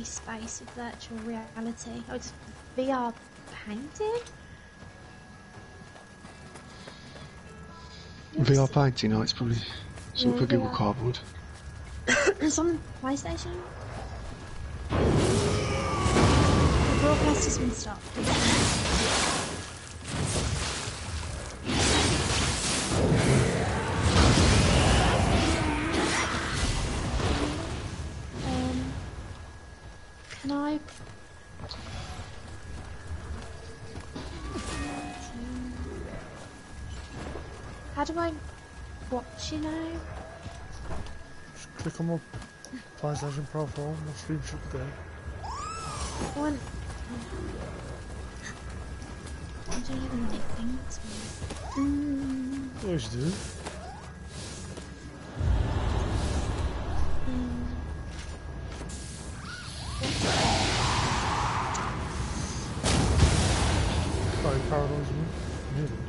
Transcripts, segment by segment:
space of virtual reality. Oh, it's VR painting? VR painting, no, it's probably something for Google VR. Cardboard. It's on PlayStation. The broadcast has been stopped. Can I... How do I watch you now? Just click on my PlayStation profile, my stream should be there. One. I don't have anything to What did you do? Sorry, Paradox music.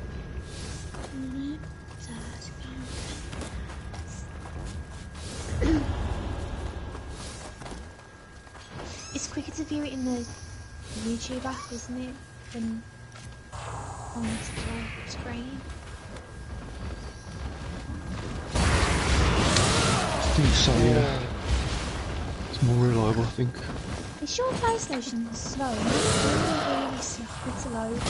It's quicker to view it in the YouTube app, isn't it, than on the screen? I think so, yeah. It's more reliable, I think. Is your PlayStation slow? It's really slow to load.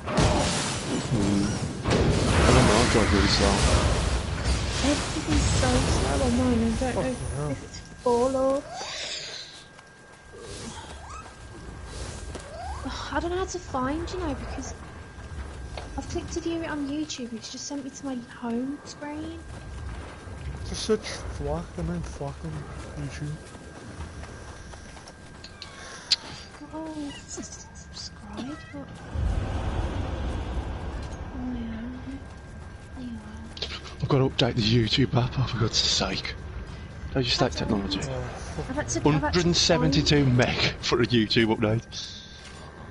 I don't know, I drive really slow. Everything's so slow on mine, I don't know if it's full or... I don't know how to find, you know, because I've clicked to view it on YouTube, it's just sent me to my home screen. Just search Flock, the name Flock on YouTube. Oh, subscribe, but... Oh yeah. I've got to update the YouTube app, oh, for God's sake. They just take technology. 172 meg for a YouTube update.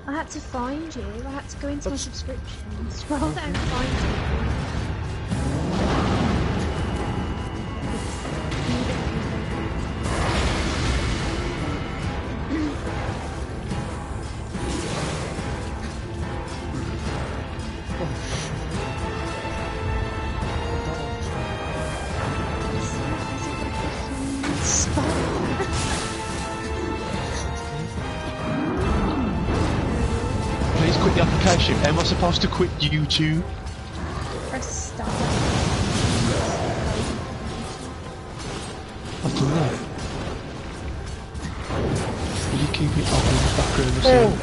I had to find you. I had to go into my subscriptions, scroll down and find Please quit the application. Am I supposed to quit YouTube? press start. I've done that. Will you keep it up in the background or something?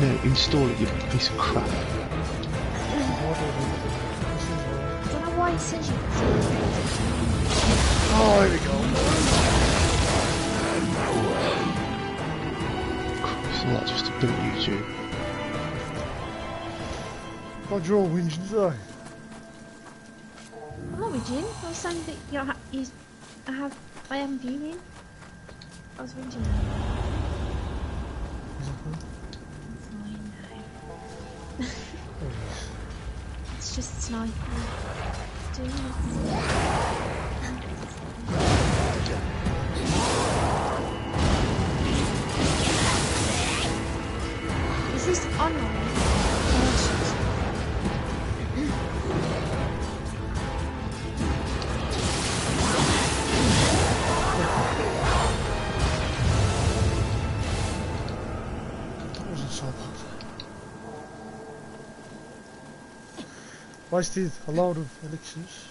No, install it, you piece of crap. I don't know why it says you can. Oh, there we go. So that's just a bit of YouTube. How'd you all whinge today? I'm not whinging. I was saying that I am viewing. I was whinging. It's just sniping. Doing it. Is this online? That wasn't so bad. Wasted a load of elixirs.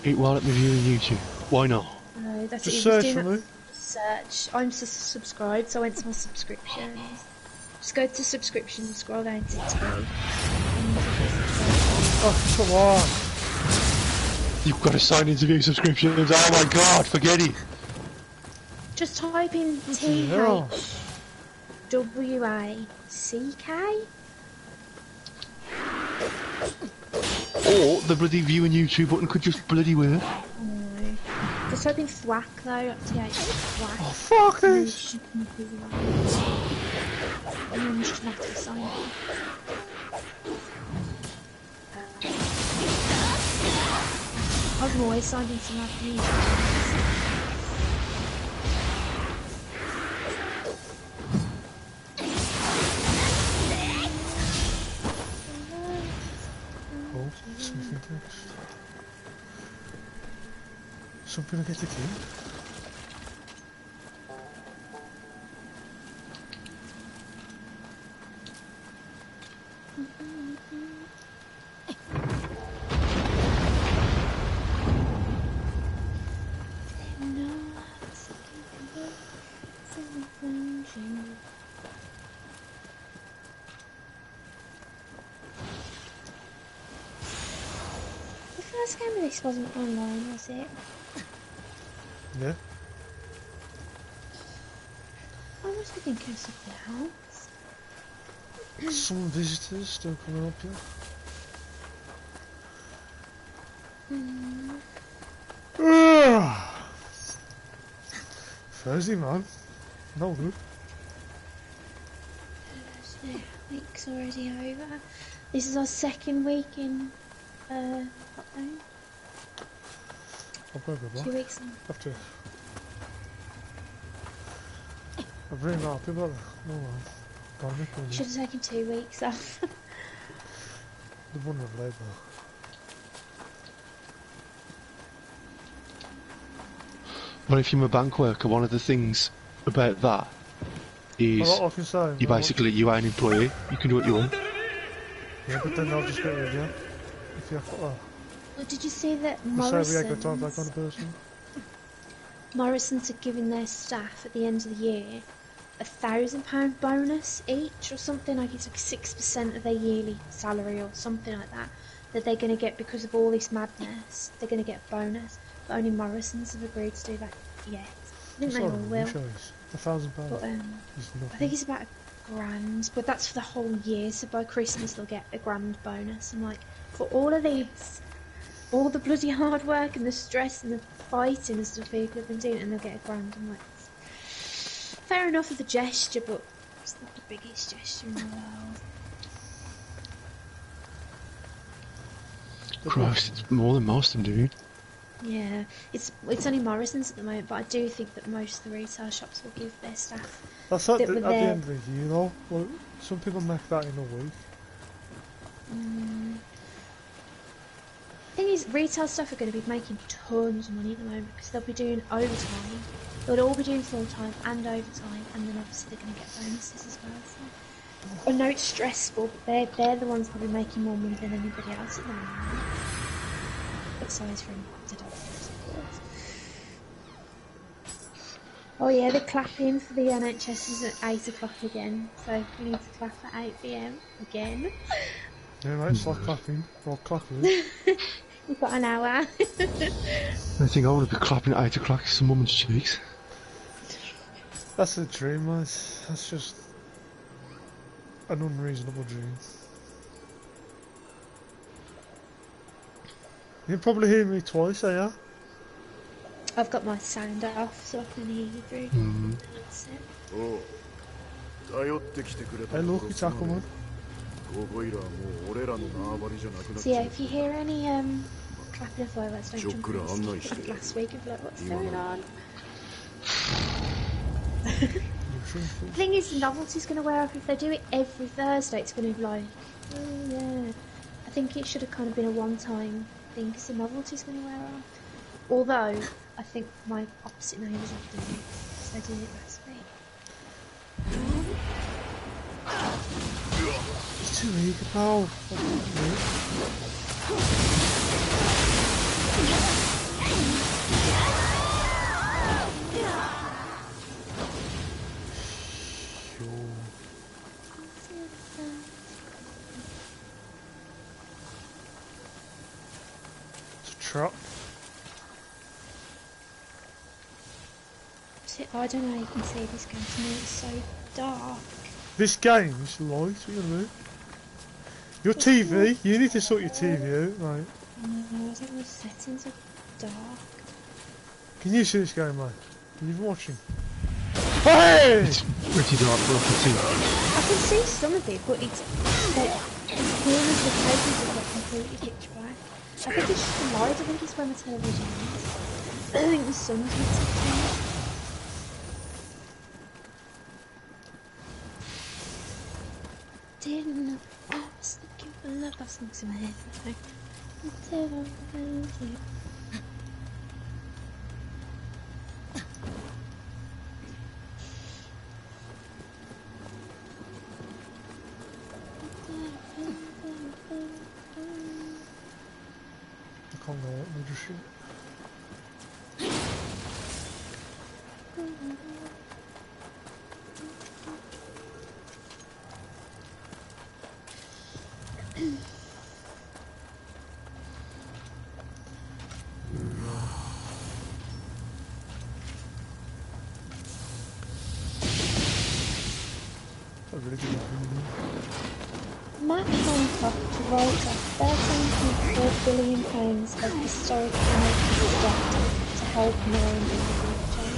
Eat while I'm reviewing YouTube. Why not? No, that's Just it. search for me. Search. I'm subscribed, so I went to my subscriptions. Just go to subscriptions, scroll down to 2. Oh, come on. You've got to sign into view subscriptions. Oh my god, forget it. Just type in hell? THWACK. Or the bloody view and YouTube button could just bloody work. No. Just type in thwack though, TH thwack. Oh, fuck And then this! you should completely right. And then you should have to sign in. I've always signed into my YouTube. Oh, something next. Something to get the key. The first game of this wasn't online, was it? Yeah. I must be thinking of something else. Some visitors still coming up here. Thursday, man. No good. The week's already over. This is our second week in lockdown. I'll probably go 2 back. weeks in. After. I'm very not happy about that. No man. Can't make it. Should have taken 2 weeks off. The one of labour. But if you're a bank worker, one of the things about that is Well, I can say, you basically, you are an employee, you can do what you want. yeah, but then I'll just get rid of you. If you have to. Well, did you see that Say we take on that kind of person. Morrison's are giving their staff at the end of the year £1,000 bonus each or something, like it's like 6% of their yearly salary or something like that they're going to get because of all this madness. They're going to get a bonus, but only Morrison's have agreed to do that yet. I think they all will. £1,000 But is nothing. I think it's about £1,000, but that's for the whole year. So by Christmas they'll get £1,000 bonus. I'm like, for all of this, all the bloody hard work and the stress and the fighting and stuff people have been doing, and they'll get £1,000. I'm like, fair enough of the gesture, but it's not the biggest gesture in the world. Christ, it's more than most of them, dude. Yeah, it's only Morrison's at the moment, but I do think that most of the retail shops will give their staff. That's at that the were end there. of the year, though. Well, some people make that in a week. Thing is, retail staff are going to be making tons of money at the moment because they'll be doing overtime. They'll all be doing full time and overtime, and then obviously they're going to get bonuses as well. So. I know it's stressful, but they're the ones probably making more money than anybody else at the moment. Aside from the doctors, of course. Oh yeah, they're clapping for the NHS is at 8 o'clock again, so we need to clap at 8 PM again. Yeah, right, it's like clapping. Or clapping. We've got an hour. I think I want to be clapping at 8 o'clock, some woman's cheeks. That's a dream, man. That's just an unreasonable dream. You can probably hear me twice, yeah? I've got my sound off so I can hear you through. That's it. Hey, look, it's Aquaman. So yeah, if you hear any clapping of fireworks, don't jump in. Last week of like, what's going on? The thing is, the novelty's going to wear off. If they do it every Thursday, it's going to be like, oh yeah. I think it should have kind of been a one-time thing because the novelty's going to wear off. Although, I think my opposite neighbours have done it, because they did it last week. It's too eager, pal. It's a trap. I don't know how you can see this game to me, it's so dark. This game is light, what are you gonna do? Your TV? You need to sort your TV out, mate. No, I think the settings are dark. Can you see this game, mate? Are you even watching? Hey! It's pretty dark, but I can see. I can see some of it, but it's like corners of the pages are like completely pitch black. I think it's just the light. I think it's when the television is. I think the sun's with Didn't I was looking for love? That's not in my head. Until I found you. I can't go out, we'll just shoot. A really good opinion. Matt Hancock wrote £13.4 billion of historic American debt to help Maryland in the future.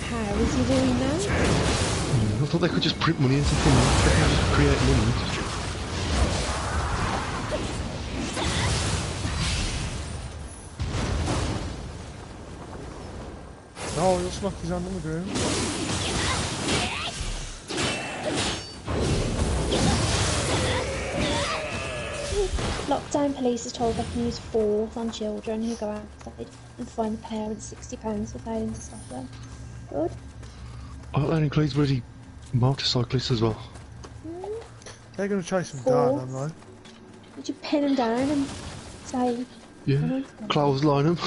How is he doing that? I thought they could just print money into things. They can just create money. Oh, he'll smack his hand on the ground. Lockdown police are told they can use force on children who go outside and fine the parents £60 for failing to stop them. Good. Oh, that includes bloody motorcyclists as well. They're going to chase him down, aren't they? Would you pin them down and say... Yeah, clothesline them.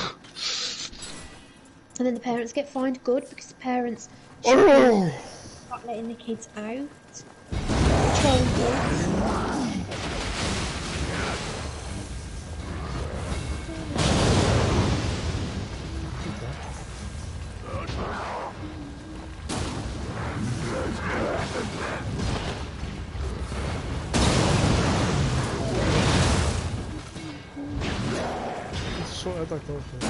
And then the parents get fined? Good, because the parents Oh! not letting the kids out. Control Let's sort out that door first.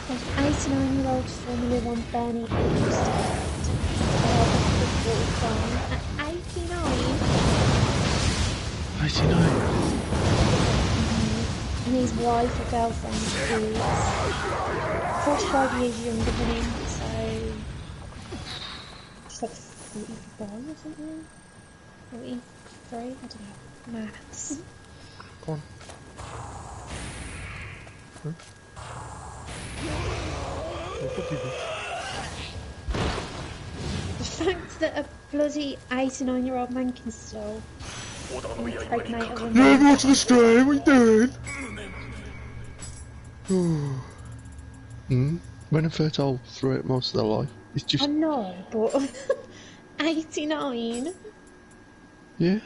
There's 89-year-old Formula One Bernie Ecclestone at 89. 89. And his wife or girlfriend is 45 years younger than him, so she's like 41 or something? 43? I don't know. Maths. Go on. Huh? Oh, fuck you, bitch. The fact that a bloody 89-year-old man can still impregnate a woman. No, watch the stream, what are you doing? When a fertile throughout most of their life, it's just I know, but 89? yeah.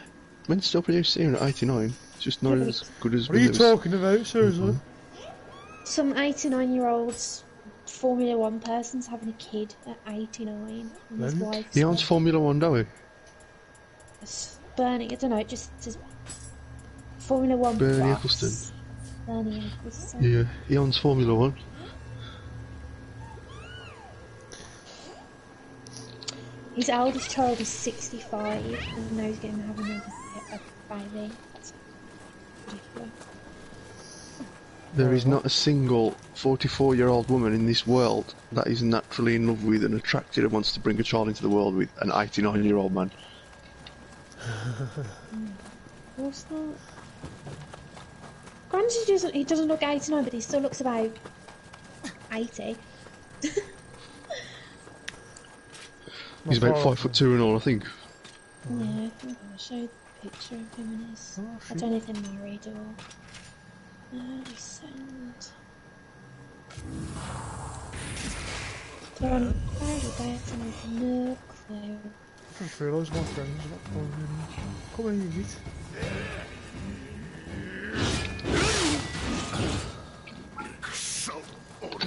Men still produce semen at 89. It's just not Yeah, as good as. What are you talking about, seriously? Some 89-year-old Formula One person's having a kid at 89, and his Then? wife's He owns Formula One, don't he? Bernie, I don't know, it just says Formula One Bernie boss. Ecclestone. Bernie Ecclestone. Yeah, he owns Formula One. His eldest child is 65, and now he's going to have another baby. That's ridiculous. There is not a single 44-year-old woman in this world that is naturally in love with and attracted and wants to bring a child into the world with an 89-year-old man. What's that? Granted, he doesn't look 89, but he still looks about 80. He's about 5'2" and all, I think. Yeah, I think I'll show the picture of him and his... Oh, I don't know if they're married or... Send... They're on party dancing with no clue. just realised my friends are not following me. Come here, you git.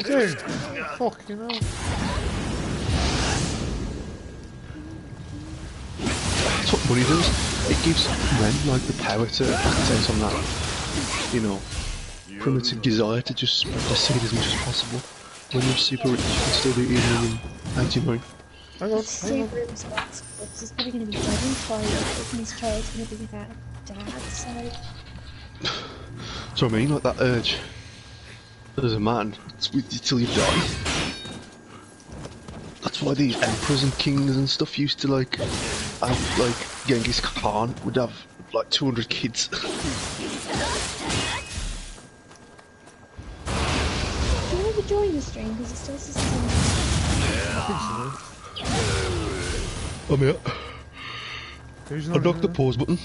Dude, fucking hell. That's what money does. It gives men like the power to act out on that, you know, primitive desire to just spread the seed as much as possible. When you're super rich, you can still do it even in 89. Hang on, hang Super on. irresponsible, because he's probably going to be dead in 5 years, and his child's going to be without a dad, so... So I mean, like that urge, as a man, it's with you till you die. That's why these emperors and kings and stuff used to like have, like, Genghis Khan would have like 200 kids. Do you want to join the stream, because it still says something. I think so. I'm here. Who's I not knocked the here? pause button.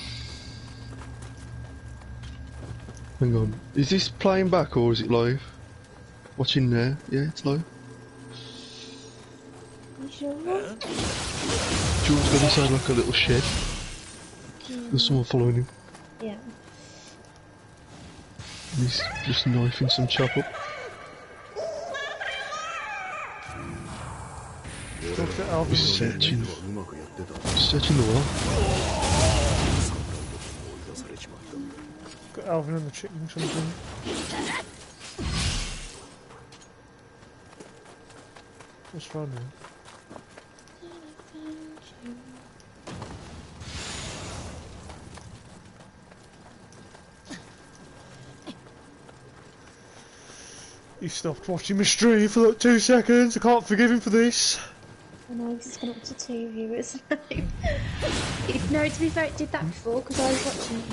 Hang on. Is this playing back or is it live? Watching there? Yeah, it's live. You sure? Jules got inside like a little shed. There's someone following him. Yeah. And he's just knifing some chop up. Look at Alvin. He's searching the well. Got Alvin and the chicken something. What's wrong here? He stopped watching my stream for like 2 seconds. I can't forgive him for this. I know, he's gone up to 2 viewers. No, to be fair, it did that before, because I was watching it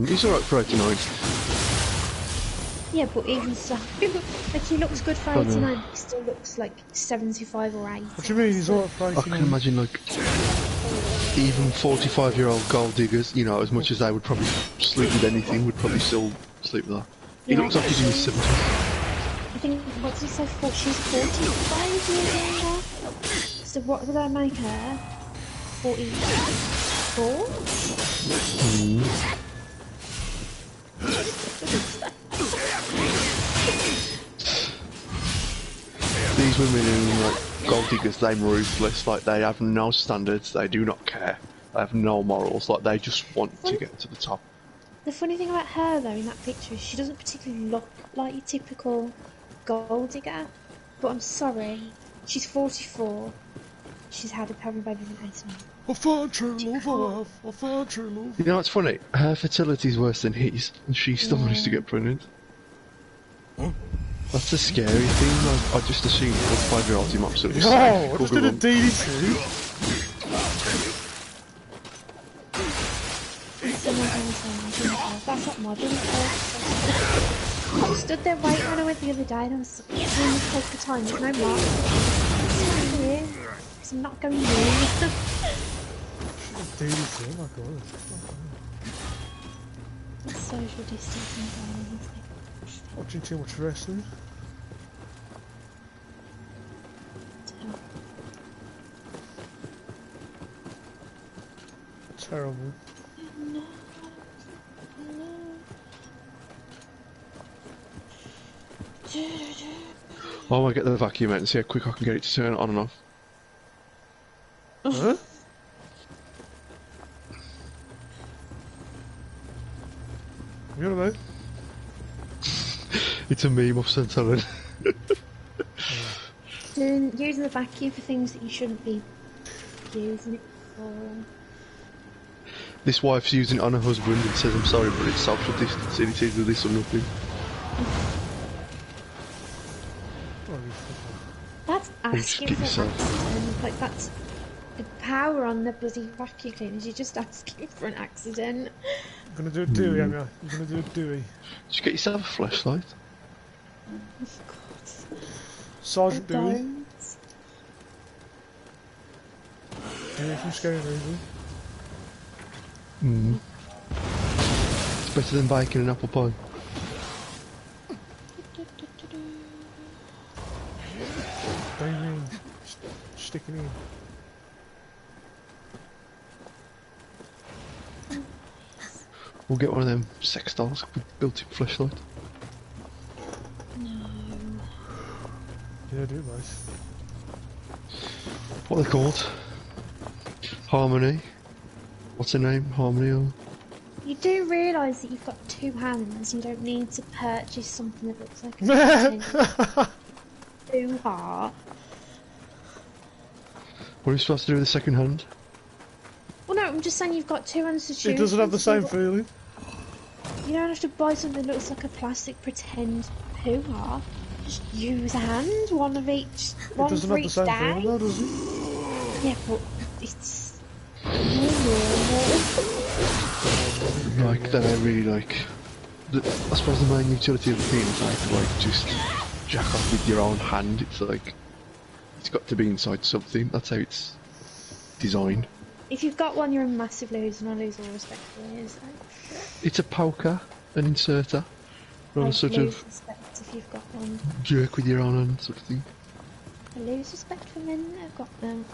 He's alright for 89. Yeah, but even so, like he looks good for 89, but he still looks like 75 or 80. What do you mean he's alright for I 89? can imagine like even 45-year-old gold diggers, you know, as much as they would probably sleep with anything, would probably still sleep with that. He Yeah, looks like he's in his 70s. I think, what did he say, she's 45 years younger? So what would that make her? 44? These women who like gold diggers, they're ruthless, like they have no standards, they do not care, they have no morals, like they just want to get to the top. The funny thing about her, though, in that picture is she doesn't particularly look like your typical gold digger. But I'm sorry, she's 44. She's had a baby with 89. I found true love, I have. I found true love. You know what's funny? Her fertility's worse than his, and she still managed to get pregnant. That's the scary thing, like, I just assumed 45-year-olds seem absolutely Yo, safe. I just did a DD2. That's not modern. I stood there waiting when I went the other day and I was doing this take the time, there's no mark. I'm here, because I'm not going near you. DD2, oh my god. Social distancing, honestly. Watching too much wrestling. Terrible. Oh, I get the vacuum out and see how quick I can get it to turn on and off. Huh? You know what? It's a meme I've sent Helen. Using the vacuum for things that you shouldn't be using it for. This wife's using it on her husband and says I'm sorry but it's social distancing, it's either this or nothing. That's asking get for yourself. an accident. Like, that's the power on the bloody vacuum cleaners. You're just asking for an accident. I'm gonna do a Dewey, am I? I'm gonna do a Dewey. Just get yourself a flashlight. Oh, God. Sergeant I Dewey. don't. Dewey from Scary Movie. It's better than baking an apple pie. Damien, stick it in. We'll get one of them sex dolls with built-in flashlight. No. Yeah, do it, mate. What are they called? Harmony? What's her name? Harmony or... You do realise that you've got 2 hands. You don't need to purchase something that looks like a too hard. What are you supposed to do with the second hand? Well, no, I'm just saying you've got 2 hands to choose. It doesn't have the from, same so feeling. you don't have to buy something that looks like a plastic pretend hoo-ha. Just use a hand, one of each, It one doesn't for have the each same day. feeling though, does it? Yeah, but it's normal. Like, that I really like... I suppose the main utility of the thing is like just jack off with your own hand. It's like... It's got to be inside something. That's how it's designed. If you've got one, you're a massive loser, and I lose all respect for you. So. It's a poker, an inserter, not I a sort lose of respect if you've got one. jerk with your own hand sort of thing. I lose respect for men that have got them.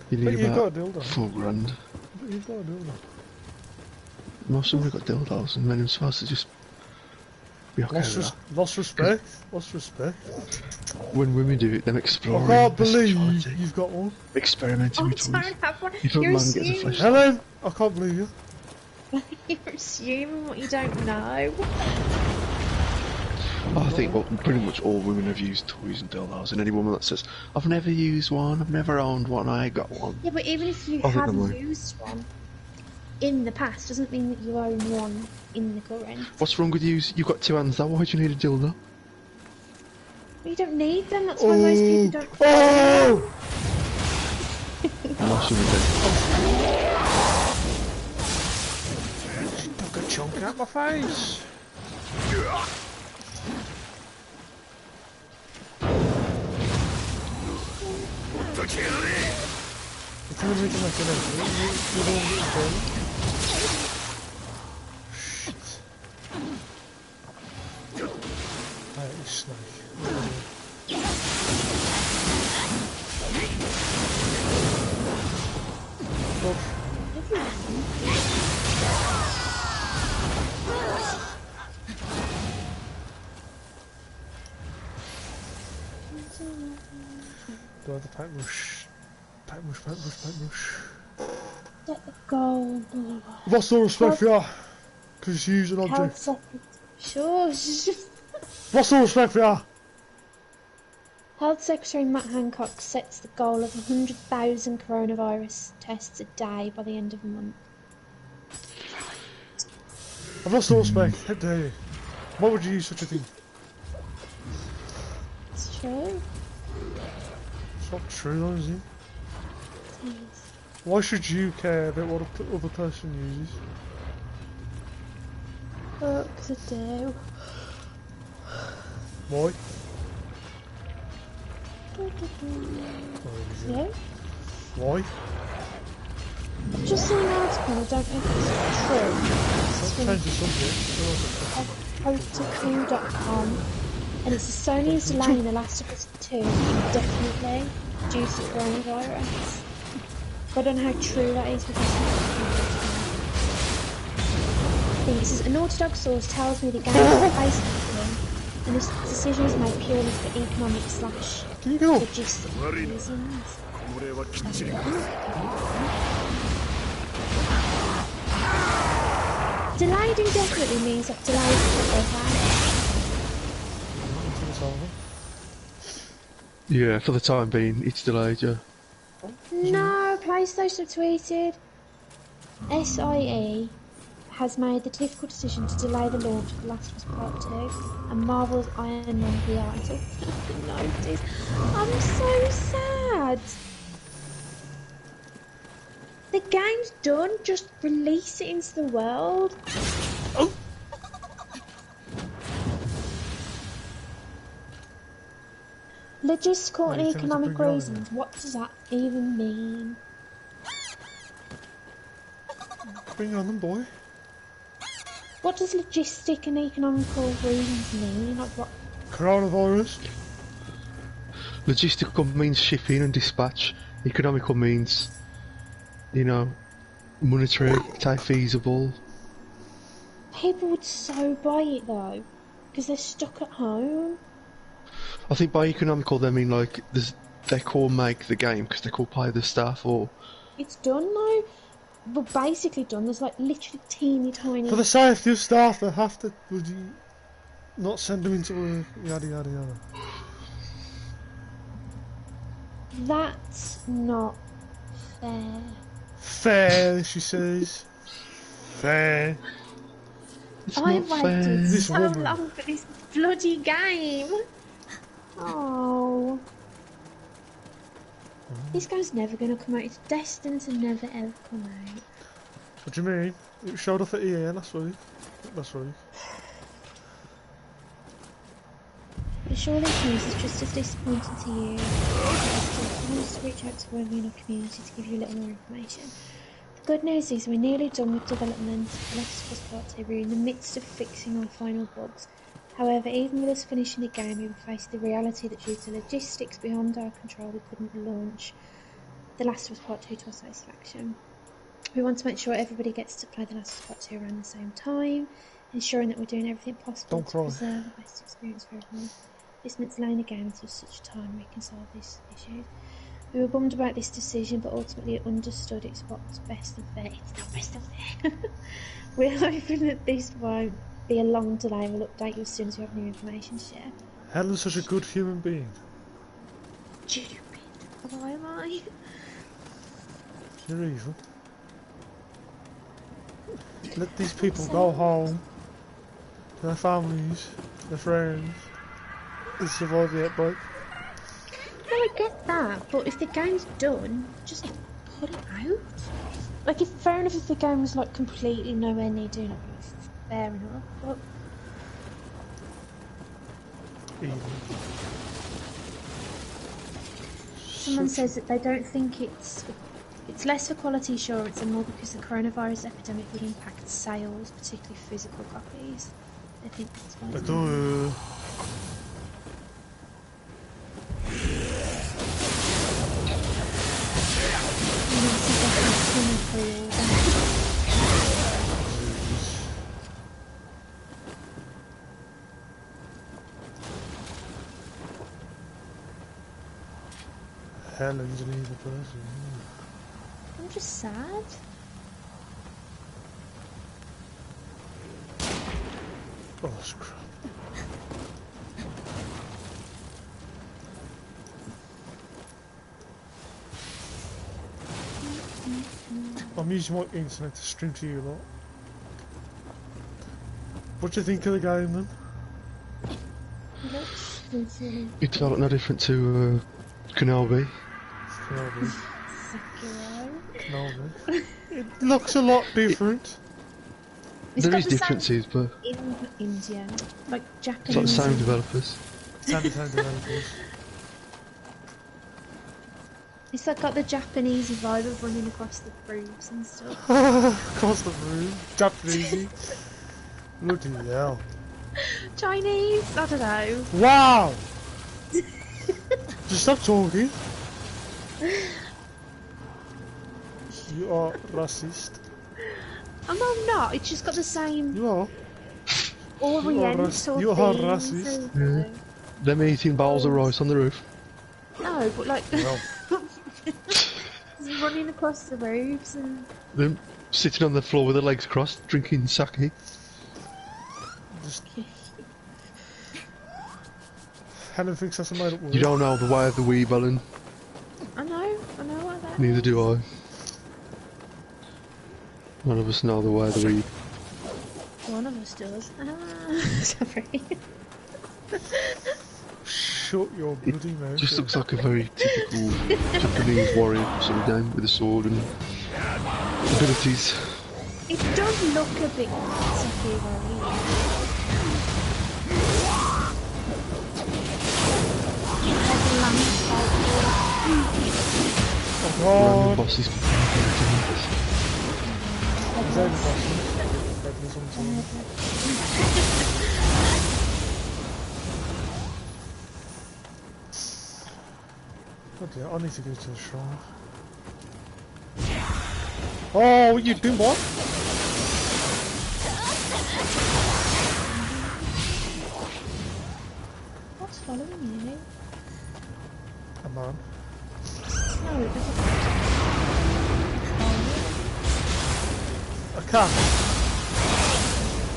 You But need you've got about a dildo. £4,000. But you've got a dildo. Most of them have got dildos, and then I'm supposed to just be okay with that. Lost respect. Lost respect. When women do it, them I exploring can't their believe sexuality, you've got one. experimenting I with toys. don't have one. If a You're man gets a assuming, flashlight, Helen, I can't believe you. you're assuming what you don't know. I think well, pretty much all women have used toys and dildos, and any woman that says, I've never used one, I've never owned one, I ain't got one. Yeah, but even if you I think have they might. used one in the past, doesn't mean that you own one in the current. What's wrong with you? You've got 2 hands though, why do you need a dildo? You don't need them, that's why most people don't. Oh! Most women do. Took a chunk out my face. You can't make it like that. You don't get it. Shit. Alright, you snake. Do I have the paintbrush? Paintbrush. Get the gold. What's the respect for you? Because you use an Health object. secretary. Sure. What's the respect for you? Health Secretary Matt Hancock sets the goal of 100,000 coronavirus tests a day by the end of the month. I've lost all respect. How dare you? Why would you use such a thing? It's true. It's not true though, is it? It is. Why should you care about what a other person uses? Oh, 'cause I do. Why? Yeah? Why? I've just seen an article, I don't know if it's true. Change the subject. Kotaku.com, and it's the Sony is delaying The Last of Us 2 indefinitely due to coronavirus. But I don't know how true that is because I think it says a Naughty Dog source tells me the game is basically, and this decision is made purely for economic / Can you go? logistical reasons. Delayed indefinitely means that delayed for Yeah, for the time being, it's delayed, yeah. No, PlayStation have tweeted. SIE has made the difficult decision to delay the launch of The Last of Us Part 2 and Marvel's Iron Man VR until further notice. I'm so sad. The game's done, just release it into the world. Oh. Logistical and Wait, tell me to economic bring it on reasons, what does that even mean? Bring it on them, boy. What does logistic and economical reasons mean? Like what? Coronavirus. Logistical means shipping and dispatch. Economical means, you know, monetary, feasible. People would so buy it though, because they're stuck at home. I think by economical they mean like they call make the game because they call pay the staff or. It's done though. Well, basically done. There's like literally teeny tiny. For the safety of staff, they have to not send them into work. Yada yada yada. That's not fair. Fair, she says. Fair. It's I've not fair. waited This so woman. long for this bloody game. Oh. This game's never going to come out. It's destined to never ever come out. What do you mean? It showed off at EA last week. Last week. But surely this news is just as disappointing to you. I wanted to reach out to everyone in our community to give you a little more information. The good news is we're nearly done with development of Last of Us Part 2. We're in the midst of fixing our final bugs. However, even with us finishing the game, we will face the reality that due to logistics beyond our control, we couldn't launch The Last of Us Part 2 to our satisfaction. We want to make sure everybody gets to play The Last of Us Part 2 around the same time, ensuring that we're doing everything possible Don't to cry. preserve the best experience for everyone. This meant delaying the game until such a time we can solve these issues. We were bummed about this decision, but ultimately understood it's what's best and fair. It's not best and fair. We're hoping that this won't be a long delay. We'll update you as soon as we have new information to share. Helen's such a good human being. Stupid. Why am I? You're evil. Let these people go home to their families, their friends, and survive the outbreak. No, I get that, but if the game's done, just put it out. Like, fair enough if the game was like completely nowhere near doing it, fair enough. But Evil. someone says that they don't think it's less for quality assurance and more because the coronavirus epidemic would impact sales, particularly physical copies. I think that's why. I do. Helen's an evil person. I'm just sad. Oh, that's crap. I'm using my internet to stream to you lot. What do you think of the game then? It looks sincerely It's no different to Kenobi. Kenobi. Sekiro. Kenobi. It looks a lot different. It's There got is the same differences, but in India, like Japanese. it's like the same developers. Same developers. It's like got the Japanese vibe of running across the roofs and stuff. Across the room. Japanese. Bloody hell. Chinese? I don't know. Wow! Just stop talking. You are racist. Oh no, I'm not. It's just got the same You are. Oriental you are things, racist. so- Yeah. Them eating bowls of rice on the roof. No, but like Well, running across the roofs and Them sitting on the floor with their legs crossed, drinking sake. just... Helen thinks that's a made up word. You don't know the way of the weeb, Alan. I know what that Neither is. do I. None of us know the way of the weeb. One of us does. Sorry. Shut your bloody mouth. Just looks like a very typical Japanese warrior sort of game with a sword and abilities. It does look a bit Sekiro-y. Like a landscape. Oh Random god! bosses. Is that the bosses? Okay, I need to go to the shrine. Oh, what you doing, boy? What's following you? A man. No, it doesn't. A cat.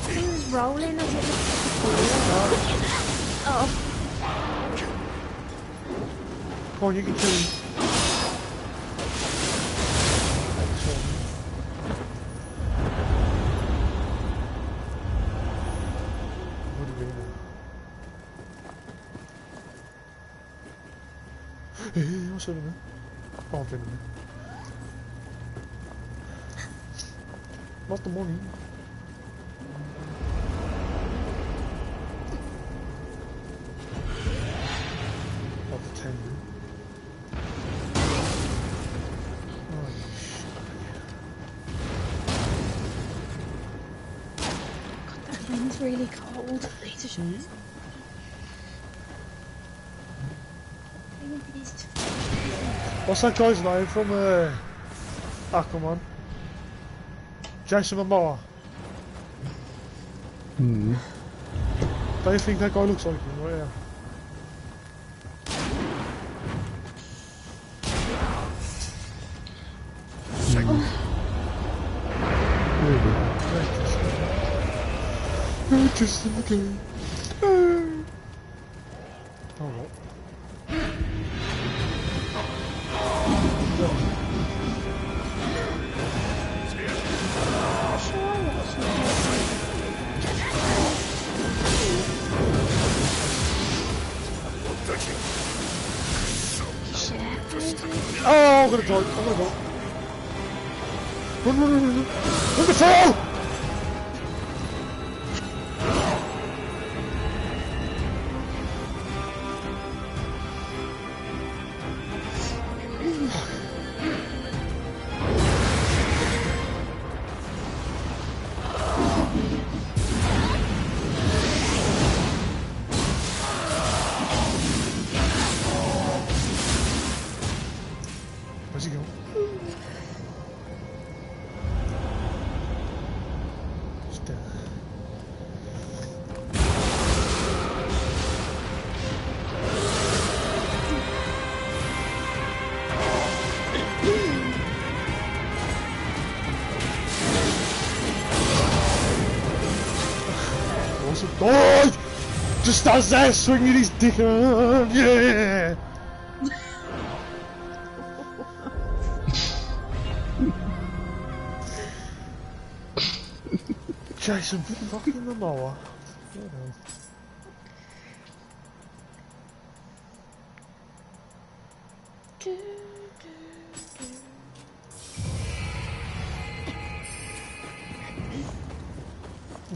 He was rolling as it was. Oh. Come on, you can kill him. What do you mean? Hey, what's over there? Oh, I've been in there. Not the money. Oh, the 10. Oh, shit. That room's really cold. Later shots. What's that guy's name from Aquaman? Jason Momoa. Hmm. Don't you think that guy looks like him right here? Just okay. Oh, what? Oh, I'm gonna die. I'm gonna go. Run, run, run, run, run. Run before! Where's he going? He's dead. Awesome. Oh! Just stands there swinging his dick around. Yeah! Jason fucking Momoa.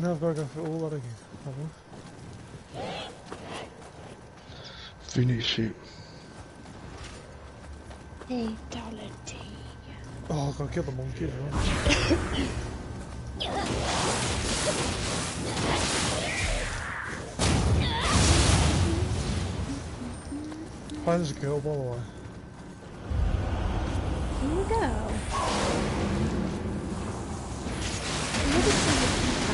Now I've got to go through all that again, have I? Finish it. Fatality. Oh, I've got to kill the monkey as well. Finds a girl, by the way. Here you go. Look at some of the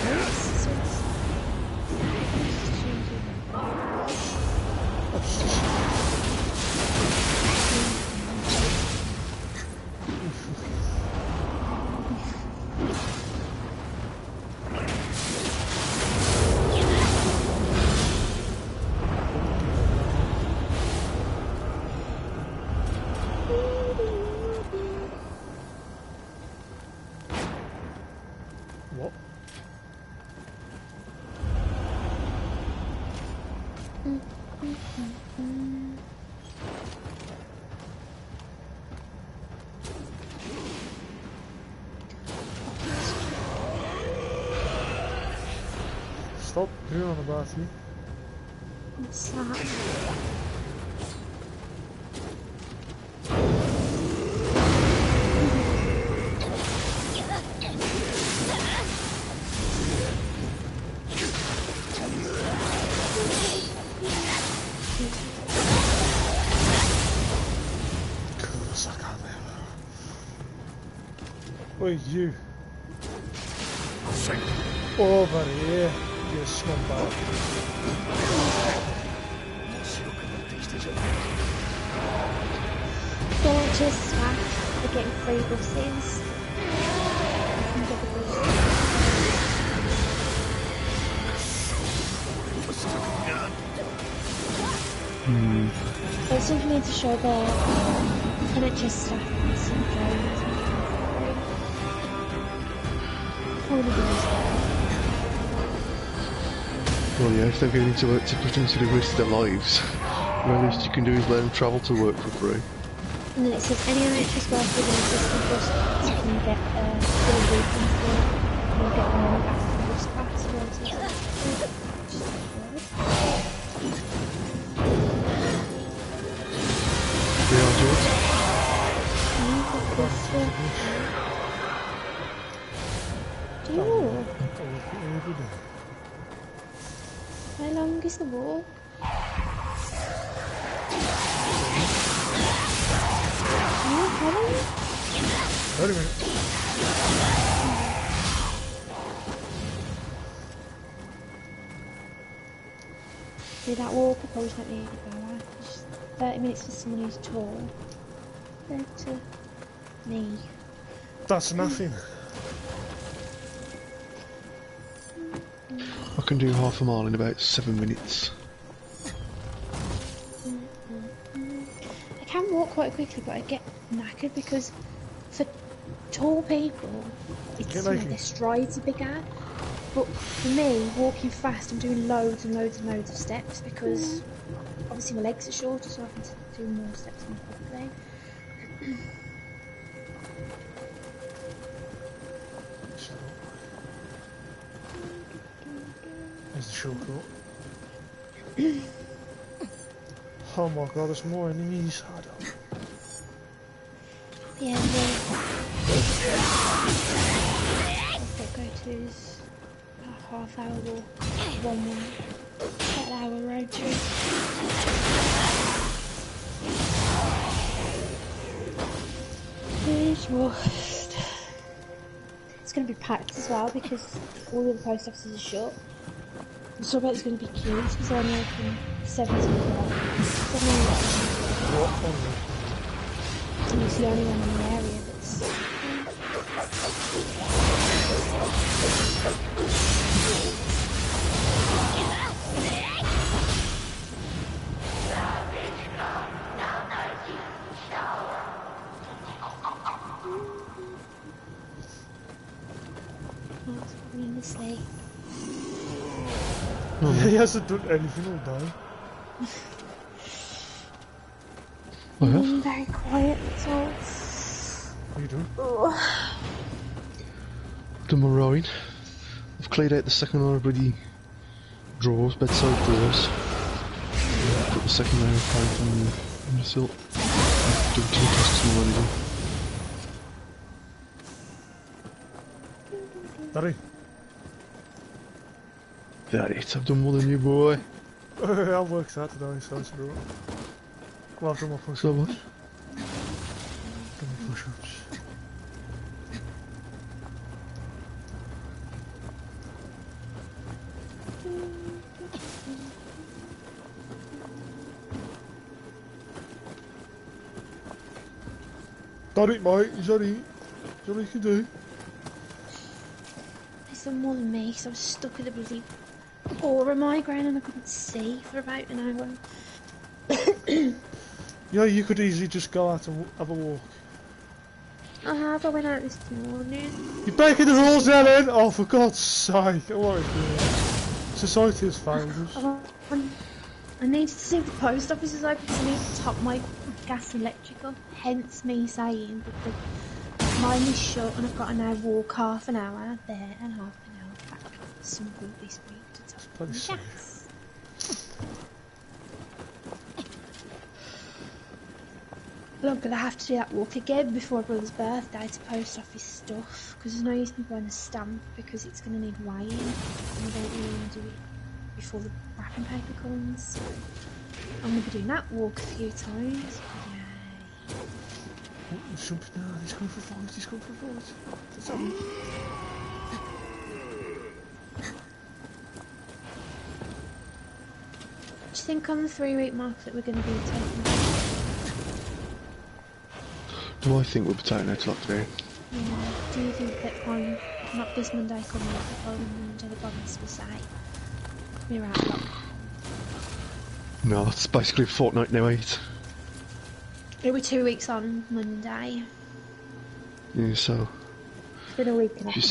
carrots, so What? Stop doing on about you. what's that? Oi, you. Over here, you scumbag. Don't just staff for getting free buses. You can get the bus. There's something need to show there. NHS staff and some drones. Well, yeah, if they're going into work to potentially risk their lives, the least you can do is let them travel to work for free. And then it says any NHS worker with an existing bus pass can get full refund for it. And you'll get money back from the bus pass. They are George. Ooh. How long is the walk? Oh, how long? 30 minutes. See that walk? I probably don't need to go out. Just 30 minutes for someone who's tall. Compared to me. That's nothing. I can do half a mile in about 7 minutes. I can walk quite quickly, but I get knackered because for tall people, it's their strides are bigger. But for me, walking fast, I'm doing loads and loads and loads of steps because obviously my legs are shorter, so I can do more steps more quickly. There's the shortcut. Oh my god, there's more enemies. Yeah, I've got to go to is a half-hour walk, one way, about an hour road trip. It's going to be packed as well because all the other post offices are shut. So I bet it's going to be queues because they're only open 7 to 11. And it's the only one in the area that's... Honestly. He hasn't done anything all day. I have. I'm very quiet, so... What are you doing? Done my rowing. I've cleared out the second layer of bloody drawers, bedside drawers. Put the second layer of paint on the silt. I've done 2 tasks already. Daddy? That it, I've done more than you, boy. I worked Saturday, so it's alright. Well, I've done my push-ups. So what? Done my push-ups. Done it, mate. He's done it. That's all you can do. He's done more than me because I was stuck with a bloody aura migraine and I couldn't see for about an hour. Yeah, you could easily just go out and have a walk. I went out this morning. You're breaking the rules, Ellen! Oh, for God's sake. What are you doing? Society has failed us. I needed to see if the post office is open because I need to top my gas and electrical. Hence me saying that mine is shut and I've got to now walk half an hour there and half an hour back to some point this week to top my gas. Well, I'm going to have to do that walk again before my brother's birthday to post office stuff because there's no use me buying a stamp because it's going to need weighing and I don't really want to do it before the wrapping paper comes. So I'm going to be doing that walk a few times. Yay. He's jumping now. He's going for fight. He's going for fight. That's how Do you think on the 3-week mark that we're going to be taking out? Do I think we'll be taking out lockdown? Yeah. Do you think that on, not this Monday coming up, the following Monday, the government will say, we're out of lock? No, it's basically a fortnight now, 8. It'll be 2 weeks on Monday. Yeah, so It's been a week and a if you half.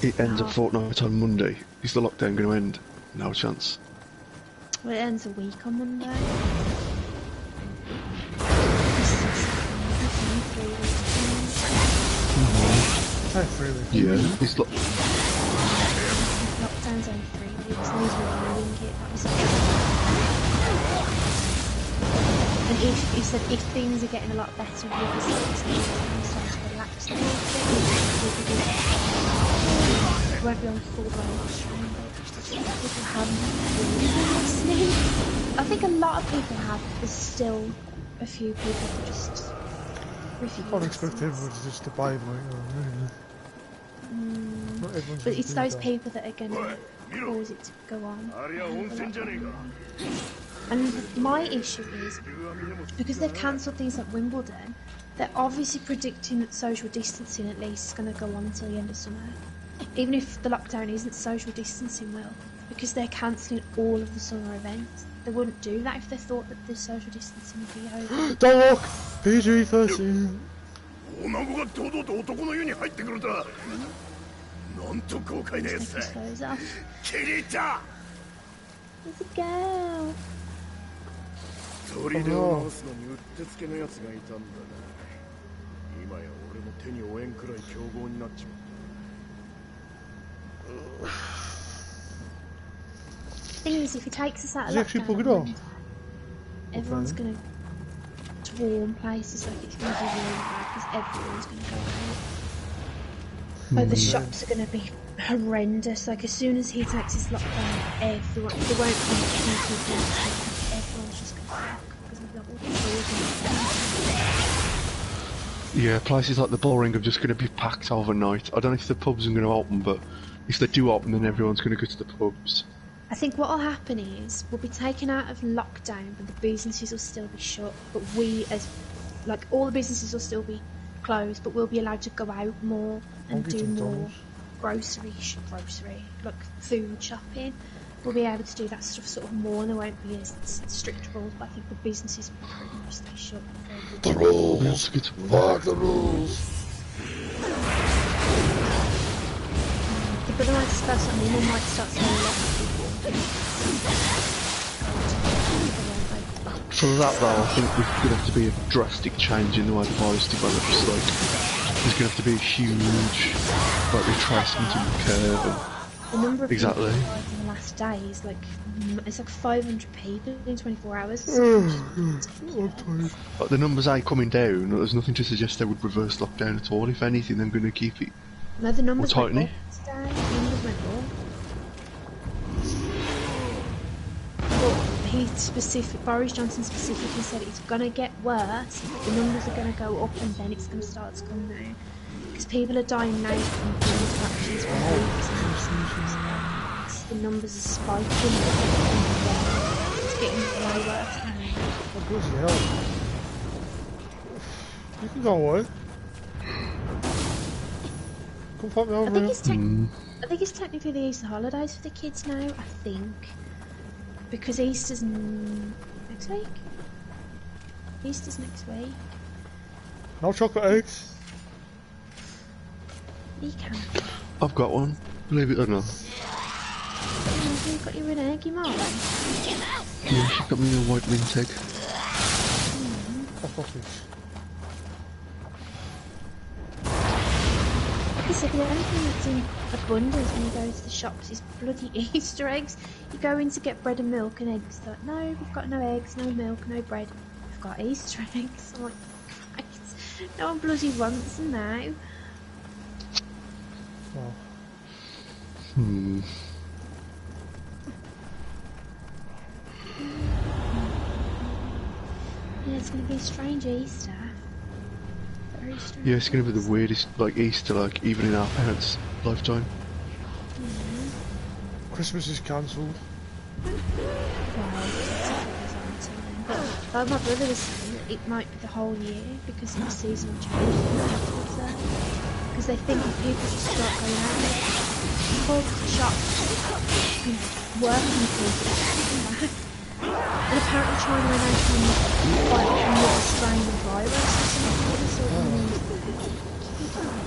say it ends a fortnight on Monday, is the lockdown going to end? No chance. Well, it ends a week on Monday. Take 3 weeks. Yeah, it's Lockdown's only 3 weeks, and he's reviewing it. That was and if he said if things are getting a lot better with the starting to relax a little bit, it won't be on full blown lockdown, but people haven't really been listening. I think a lot of people have. There's still a few people who just refuse. You can't expect everyone to just abide by it, really. Not everyone's But gonna it's do those that. people that are going to cause it to go on. And my issue is, because they've cancelled things like Wimbledon, they're obviously predicting that social distancing at least is going to go on until the end of summer. Even if the lockdown isn't, social distancing will, because they're cancelling all of the summer events. They wouldn't do that if they thought that the social distancing would be over. Don't look! PG-13! 女子が堂々と男の湯に入ってくるとはなんと豪快なや Take つ his だ clothes off. 気に入った There's a girl. 砦を直すのにうってつけのやつがいたんだが今や俺の手に負えんくらい凶暴になっちまった Thing is, if he takes us out of Does he actually lockdown, plug it off? everyone's going to swarm places, like it's going to be really bad because everyone's going to go out. Like the shops are going to be horrendous. Like as soon as he takes his lockdown, everyone, there won't be any people outside. Everyone's just going to fuck because we've got all the stores. yeah, places like the Bullring are just going to be packed overnight. I don't know if the pubs are going to open, but if they do open, then everyone's going to go to the pubs. I think what will happen is we'll be taken out of lockdown, but the businesses will still be shut. But we, as like all the businesses will still be closed, but we'll be allowed to go out more and do more grocery, like food shopping. We'll be able to do that stuff sort of more, and there won't be as strict rules. But I think the businesses will pretty much stay shut. The rules! Let's get to Fuck the rules! But they might start something. They might start saying a lot of people. For that though, I think there's going to have to be a drastic change in the way the virus develops. Like, there's going to have to be a huge like retracement in the curve. And The number of exactly. people who died in the last day is like it's like 500 people in 24 hours. Like, the numbers ain't coming down. There's nothing to suggest they would reverse lockdown at all. If anything, they're going to keep it. No, the numbers More went tightening. up today. The numbers went up. But Boris Johnson specifically said it's gonna get worse. The numbers are gonna go up, and then it's gonna start to come down. Because people are dying now from infections for weeks. The numbers are spiking. It's getting way worse now. Oh, bloody hell. You can go away. Come fuck me I over think here. it's technically the Easter holidays for the kids now. I think because Easter's next week. Easter's next week. No chocolate eggs. You can. I've got one, believe it or not. Oh, you've got your an egg, you might. Yeah, she got me a white mint egg. Fuck off this. Like I said, the only thing that's in abundance when you go to the shops is bloody Easter eggs. You go in to get bread and milk and eggs. They're like, no, we've got no eggs, no milk, no bread. We've got Easter eggs. I'm like, Christ, no one bloody wants them now. Well, Yeah, it's going to be a strange Easter. very strange. Yeah, it's gonna be the weirdest like Easter, like even in our parents' lifetime. Christmas is cancelled. But my brother was saying that it might be the whole year because of the seasonal change. Because they think if people just start going out, pubs, shops, working people, and apparently China are now trying to fight another strain of virus or something.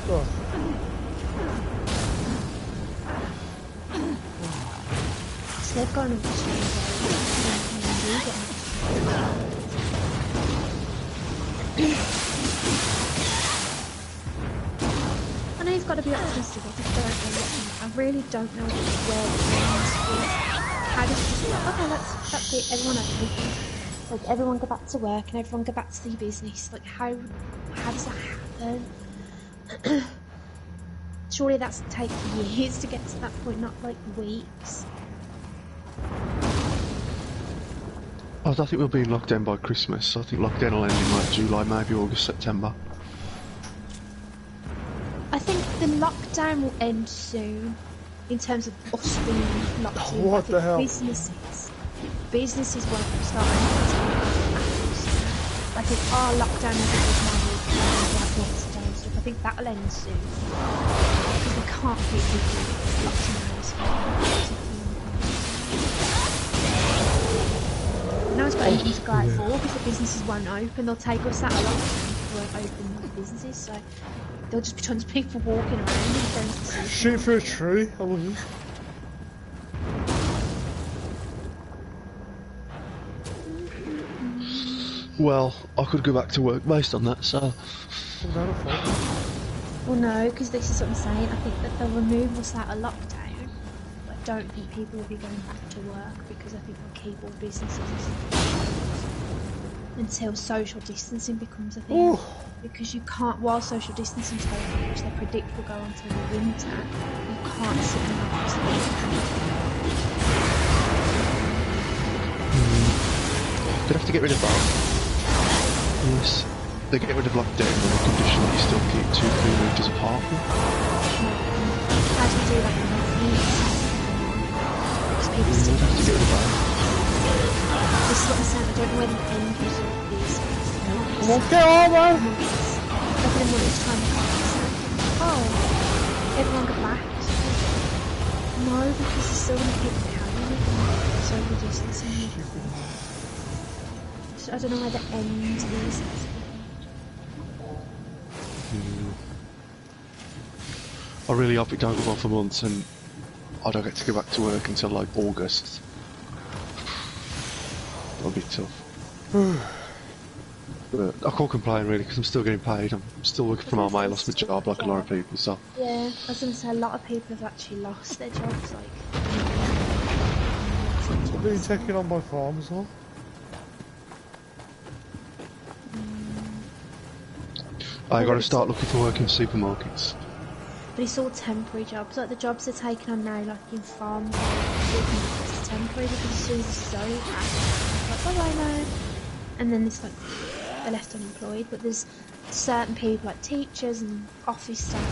So Oh. they've gone on this strain of virus. I know you've got to be optimistic. I really don't know where the plans is. How does it just go, okay, that's it, everyone okay. Like, everyone go back to work and everyone go back to their business. Like, how does that happen? Surely that's take years to get to that point, not like weeks. I don't think we'll be in lockdown by Christmas. I think lockdown will end in like July, maybe August, September. I think the lockdown will end soon, in terms of us being locked in. What the hell? Businesses won't start anything. Like if our lockdown as it is now, like next day and stuff, I think that'll end soon. Because we can't keep people locked in the house. Now it's got anything to go out for because the businesses won't open. They'll take us out of lockdown if we won't open the businesses, so there'll just be tons of people walking around and going to the Shoot through a tree, I lose. Well, I could go back to work based on that, so... Well, no, because this is what I'm saying. I think that they'll remove us out of lockdown. I don't think people will be going back to work because I think they'll keep all businesses until social distancing becomes a thing. Ooh. Because you can't, while social distancing taking, which they predict will go on till the winter, you can't sit in an office. They'd have to get rid of that. Yes. They get rid of lockdown on the condition that you still keep 2-3 metres apart. How do you do that in because people They'd still have to get rid of that. This is what I'm saying, I don't know where the end result is. Come on, get on, man! Everyone is trying to oh, everyone got back. No, because there's so many people carrying it and social distancing. So I don't know where the end is. I really hope it don't go on for months and I don't get to go back to work until like August. That'll be tough. But I can't complain really because I'm still getting paid. I'm still working from home. I lost my job like a lot of people, so... Yeah, I was going to say a lot of people have actually lost their jobs, like... They're being taken on by farmers, huh? I gotta start looking for work in supermarkets. But it's all temporary jobs, like the jobs they're taking on now, like in farms, it's temporary because as soon as it's so like, bye-bye now. And then it's like, they're left unemployed, but there's certain people like teachers and office staff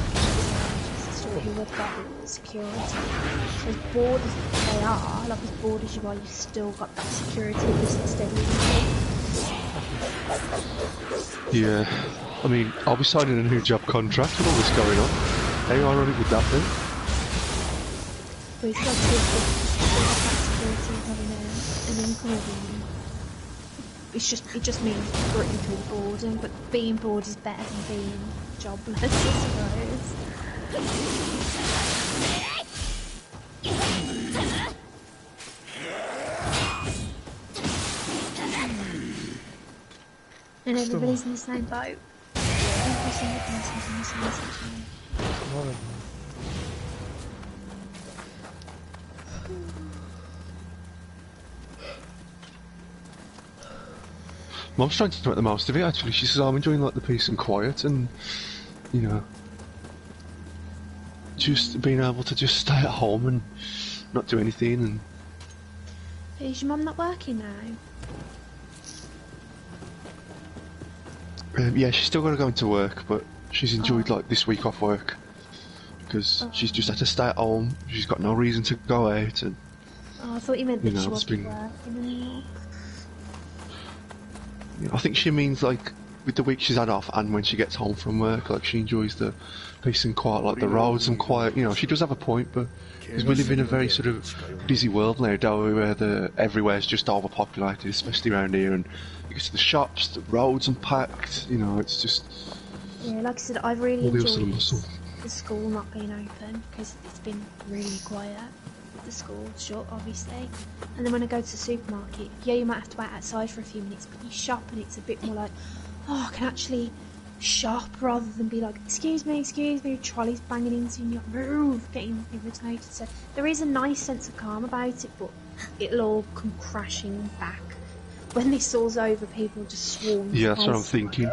who have got security. So as bored as they are, like as bored as you are, you've still got that security just steadily. Yeah, I mean, I'll be signing a new job contract with all this going on. How ironic would that be? But it's got to be that security of having an income every month. It just means gritting through the boredom, but being bored is better than being jobless, I suppose. And everybody's in the same boat. Every single person's in the same situation. Mom's trying to make the most of it actually. She says, I'm enjoying like the peace and quiet and, you know, just being able to just stay at home and not do anything and... Is your mum not working now? Yeah, she's still got to go into work, but she's enjoyed like this week off work because she's just had to stay at home. She's got no reason to go out, and Oh, I thought you meant you that she know, it's wasn't been. working anymore. I think she means like with the week she's had off, and when she gets home from work, like she enjoys the peace and quiet, like the roads and quiet. You know, she does have a point, but because we live in a very sort of busy world now, don't we, where everywhere's just overpopulated, especially around here, and you get to the shops, the roads are packed. You know, it's just Yeah, like I said, I've really all the hustle enjoyed and bustle. the school not being open because it's been really quiet. The school shut, obviously. And then when I go to the supermarket, yeah, you might have to wait outside for a few minutes, but you shop and it's a bit more like, oh, I can actually shop rather than be like, excuse me, trolleys banging into you and you're like, move, getting irritated. So there is a nice sense of calm about it, but it'll all come crashing back. When this all's over, people just swarm. Yeah, that's what I'm thinking.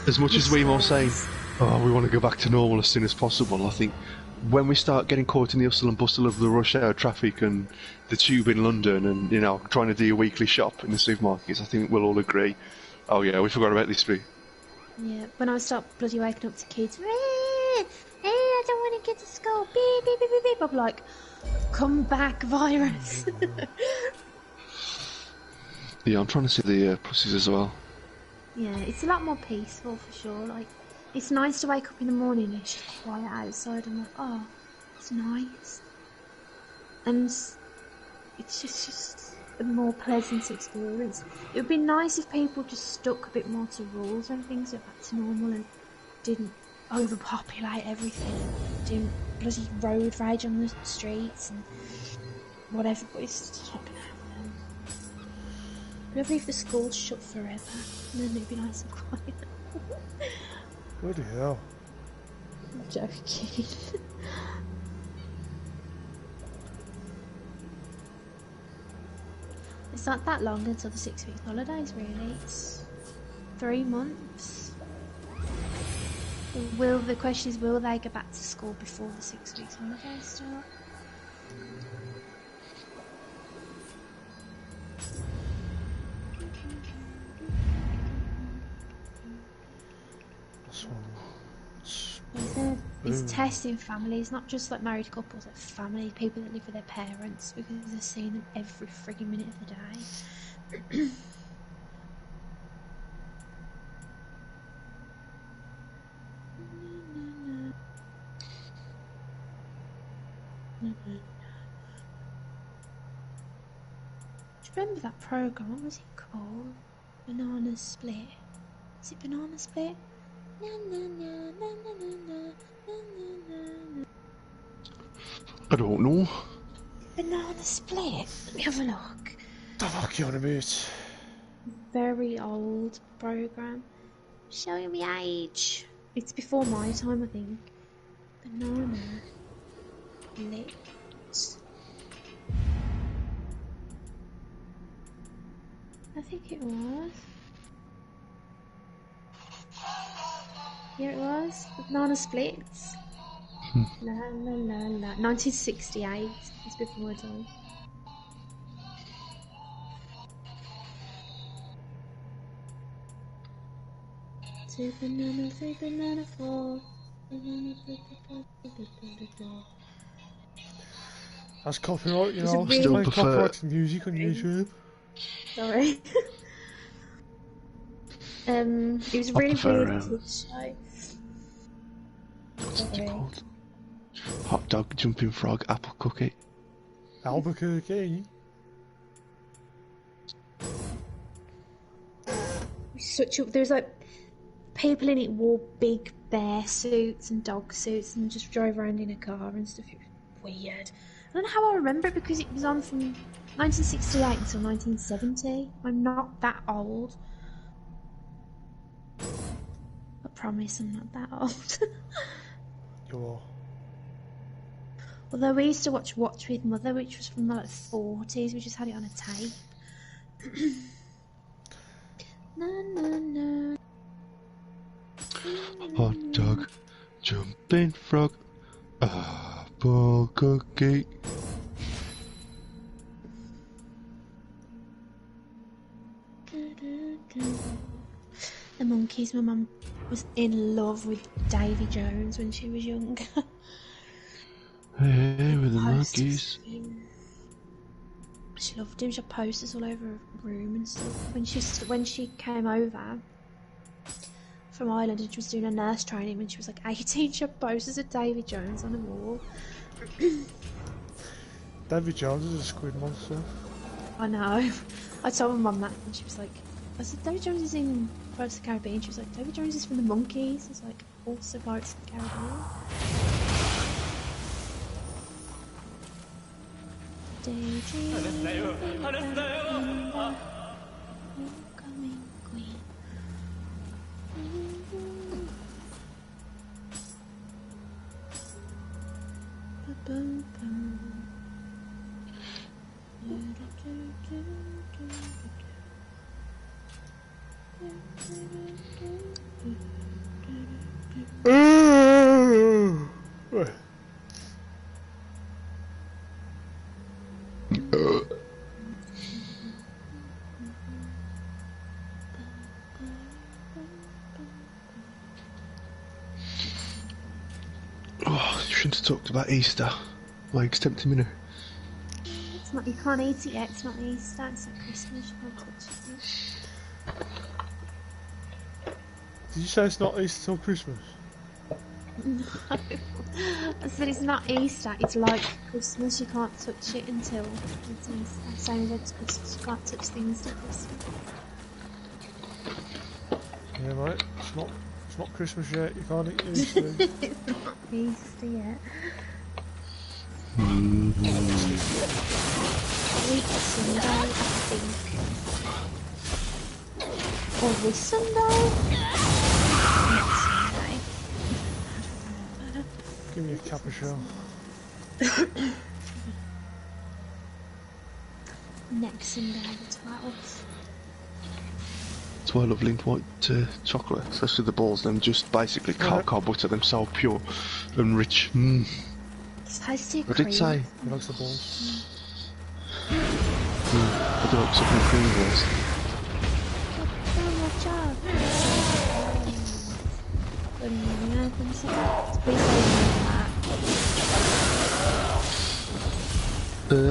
As much as we're all saying, oh, we want to go back to normal as soon as possible, I think when we start getting caught in the hustle and bustle of the rush hour traffic and the tube in London and, you know, trying to do your weekly shop in the supermarkets, I think we'll all agree, oh yeah, we forgot about this bit. Yeah, when I start bloody waking up to kids, I don't want to get to school, beep, beep, beep, beep, beep. I'm like, come back, virus. Yeah, I'm trying to see the pussies as well. Yeah, it's a lot more peaceful for sure. Like, it's nice to wake up in the morning and it's just quiet outside. I'm like, oh, it's nice. And it's just a more pleasant experience. It would be nice if people just stuck a bit more to rules and things, went back to normal and didn't overpopulate everything, didn't bloody road rage on the streets and whatever, but it's just not going to happen. Maybe if the schools shut forever, and then it'd be nice and quiet. Bloody hell. I'm joking. It's not that long until the 6 week holidays, really. It's 3 months. The question is, will they go back to school before the 6 weeks holidays start? This one. It's testing families, not just like married couples, like family, people that live with their parents, because they're seeing them every frigging minute of the day. Do you remember that program? What was it called? Banana Split. Is it Banana Split? Na, na, na, na, na, na, na, na, na. I don't know. Banana Split. Let me have a look. The fuck you on about? Very old program. Showing me age. It's before my time, I think. Banana Split. I think it was. Here it was. Banana Splits. La la la la. 1968. It's before my time. Two banana, three banana, four. Banana, That's copyright, you It's know. a really- Still Playing prefer- copyrighted music on YouTube. Sorry. It was a I really prefer, weird kids show. What's it Sorry. called? Hot dog, jumping frog, apple cookie. Albuquerque. There's like people in it wore big bear suits and dog suits and just drove around in a car and stuff. It was weird. I don't know how I remember it because it was on from 1968 until 1970. I'm not that old. I promise I'm not that old. You are. Although we used to watch with Mother, which was from the like 40s. We just had it on a tape. Na, na, na. Hot dog, jumping frog, apple cookie. The Monkees. My mum was in love with Davy Jones when she was younger. Hey, with the Posters monkeys. of him. She loved him. She had posters all over her room and stuff. When she came over from Ireland and she was doing her nurse training when she was like 18, she had posters of Davy Jones on the wall. Davy Jones is a squid monster. I know. I told my mum that and she was like, I said, Davy Jones is in Pirates of the Caribbean. She was like, Davy Jones is from the Monkees. I was like, also Pirates of the Caribbean. Coming queen. Oh, you shouldn't have talked about Easter. Like, tempting me now. It's not, you can't eat it yet, it's not Easter, it's not Christmas, you can't touch it. Did you say it's not Easter till Christmas? No. I said it's not Easter, it's like Christmas, you can't touch it until it's Easter. Same as it's Christmas, you can't touch things till Christmas. Yeah, mate. It's not Christmas yet. You can't eat your Easter. It's not Easter yet. Week Sunday, I think. Or this Sunday? Next Sunday. Give me a cappuccino. Next Sunday, the 12th. That's why I love Lindt white chocolate, especially the balls. Them just basically cocoa butter. Them so pure and rich. It's supposed to be What did it say? He likes the balls. I do like something creamy balls.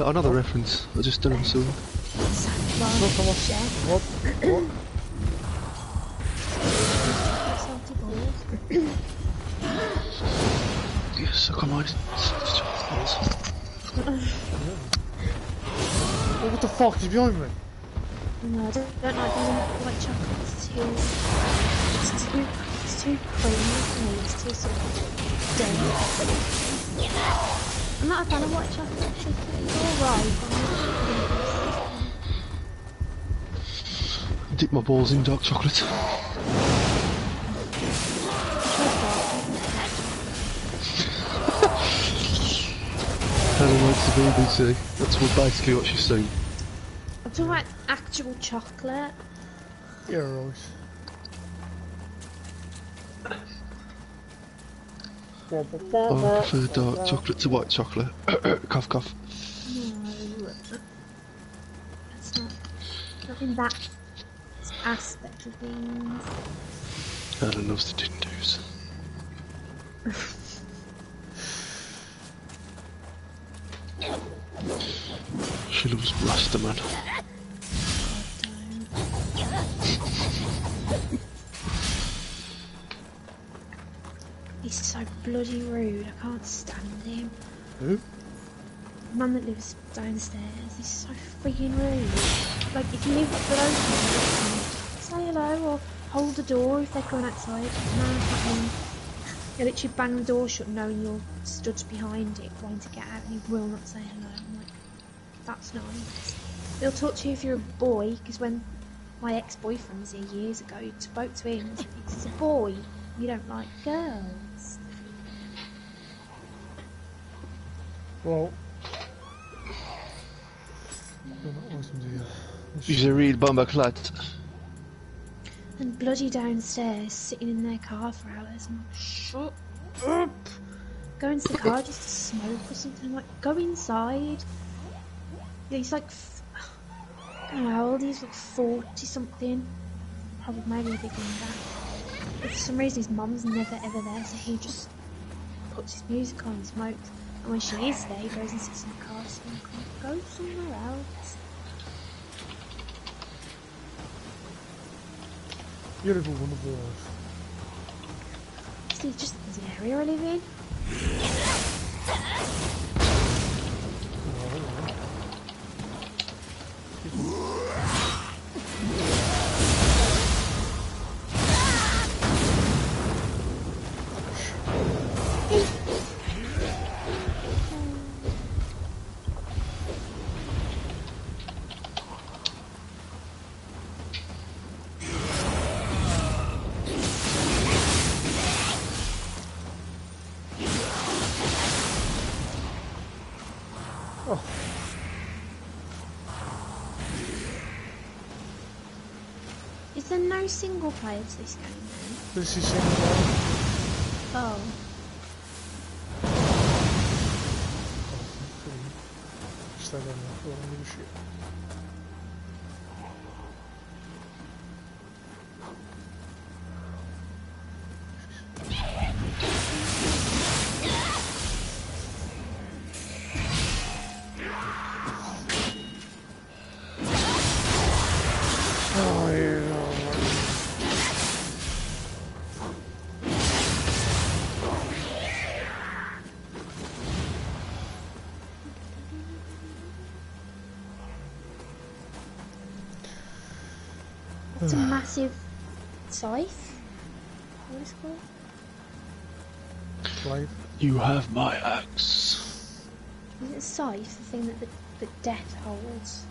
Another reference. I just done it soon. What? Yes, I come on. What the fuck is behind me? No, I don't like white chocolate. It's too creamy for me. It's too sort of dense. I'm not a fan of white chocolate. It's alright, but Dip my balls in dark chocolate. Helen likes the BBC. That's basically what she's saying. I'm talking about actual chocolate. Yeah, right. I prefer dark chocolate to white chocolate. Cough, cough. No, it's not in that aspect of things. Helen loves the din-dos. She loves Rastaman. He's so bloody rude, I can't stand him. Who? The man that lives downstairs, he's so freaking rude. Like, if you leave the door open, say hello or hold the door if they're going outside. No, not me. He'll literally bang the door shut knowing you're stood behind it, wanting to get out, and he will not say hello. I'm like, that's nice. He'll talk to you if you're a boy, because when my ex-boyfriend was here years ago, he spoke to him, he's a boy, you don't like girls. Well, you're not awesome, do you? She's a real bomber clad. And bloody downstairs, sitting in their car for hours. I'm like, shut up! Go into the car just to smoke or something. I'm like, go inside. Yeah, he's like, I don't know how old he is, like 40 something. probably maybe a big wonder. But for some reason his mum's never ever there, so he just puts his music on and smokes. And when she is there, he goes and sits in the car, so I can't go somewhere else. Beautiful, wonderful life. Is it just the area I live in? Is there no single player to this game then? This is single player. Oh. Stay down there. I don't give a shit. Oh yeah, no, It's a massive scythe. What is it called? blade. You have my axe. Is it a scythe, the thing that the death holds?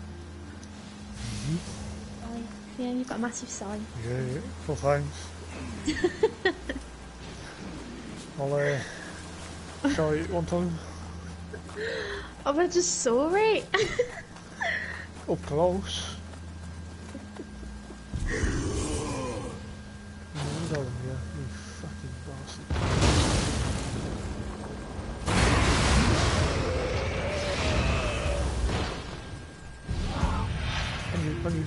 Scythe. Yeah, you've got a massive scythe. Yeah, well thanks. I'll show it one time. Oh, I just saw it. Up close. Go on, yeah, you fucking bastard. On you.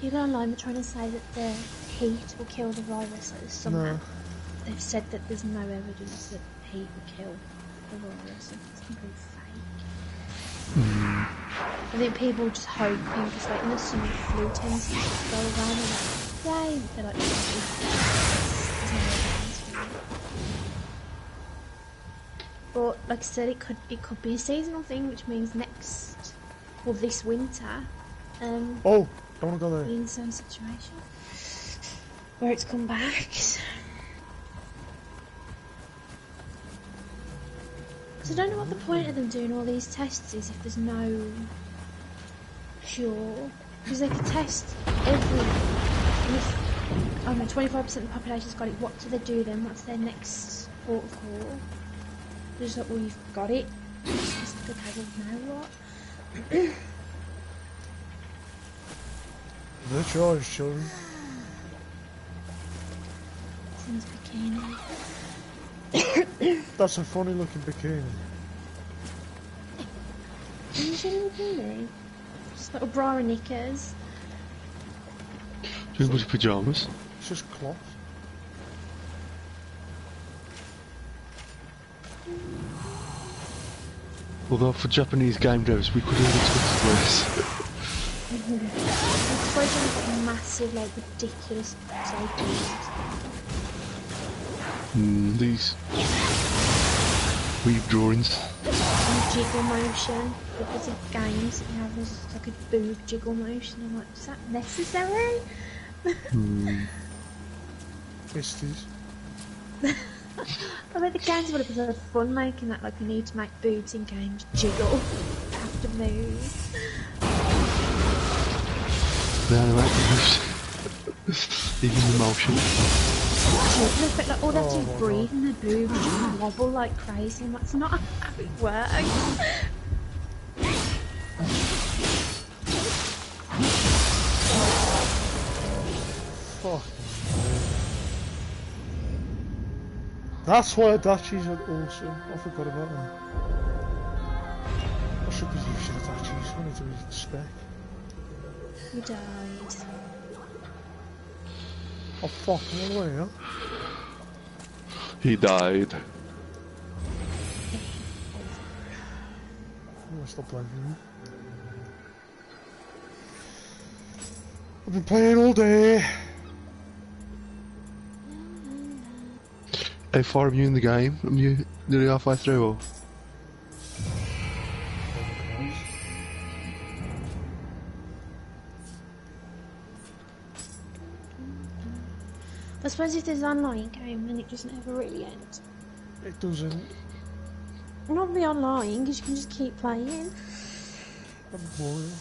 People online are trying to say that the heat will kill the virus like this summer. No. They've said that there's no evidence that heat will kill the virus. It's completely fake. I think people just hoping, because like in the summer flu tends to go around and like, yay, they're like, there's no evidence for it. But like I said, it could be a seasonal thing, which means this winter, Oh, don't wanna go be there. in some situation where it's come back. So I don't know what the point of them doing all these tests is if there's no cure. Because they could test everyone. And if, I don't know, 25% of the population's got it, what do they do then? What's their next port of call? They're just like, well, you've got it. Just like, okay, well, now what? They're charged, children. Seems bikini. That's a funny looking bikini. Usually bikini. Just little bra and knickers. Everybody's pyjamas. It's just cloth. Although for Japanese game devs, we could have expected worse. I suppose they've got massive, like, ridiculous safety. These weird drawings. And jiggle motion. Because of games that you have, there's like a boob jiggle motion. I'm like, is that necessary? Fisties. I bet the games would have been fun making that, like, you need to make boobs in games jiggle. You have to move. The animated moves. Even the motion. Look, but like, all they have to do Oh, is breathe and they boom and just wobble like crazy, and that's not how it works. Fuck. That's why Adachis are awesome. I forgot about them. I should be using Adachis. I need to be spec. You died. Oh fuck, I'm all the way up. He died. I'm gonna stop playing for you. I've been playing all day. How far are you in the game? Are you nearly halfway through? Or? I suppose if there's an online game, then it doesn't ever really end. It doesn't. Not be online, because you can just keep playing. I'm bored.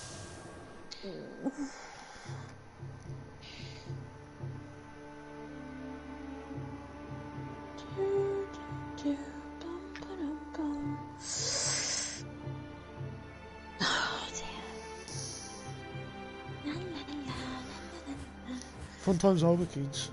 Oh dear. Fun times over, kids.